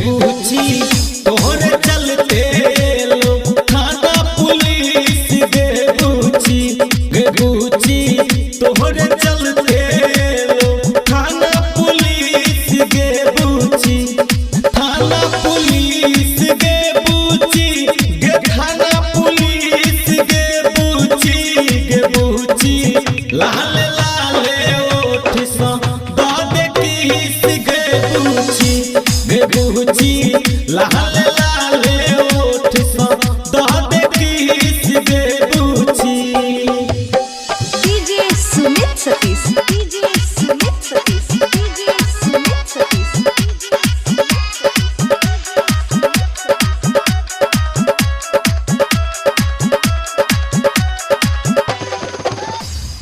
बुची तोहरे चलते लोग थाना पुलिस गे बुची तोहरे चलते लोग थाना पुलिस गे बुची थाना पुलिस गे बुची थाना पुलिस गे बुची लाल लाले ओठ सा दादे किस गे बुची लाल लाले ओठ सा दादे किस गे बुची। डीजे सुमित सतीश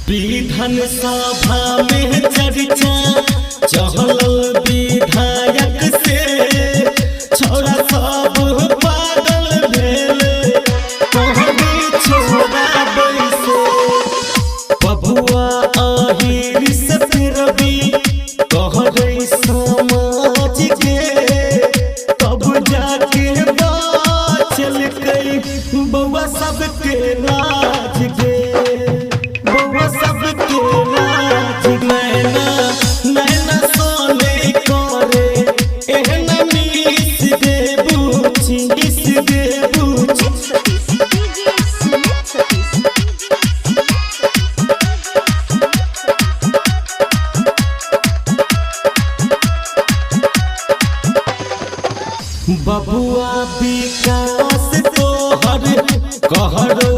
विधान सभा में चर्चा चहल विधायक से छोड़ा सब पागल भेल कहबी छोड़ा बैसे बबुआ आहिर से फिर भी कह रही समाज के तब जाके बाचल गई बउआ सबके राज के सबके राज नैना सोने करे एहना मीस गे बुची बबुआ विकास तोहर कहरो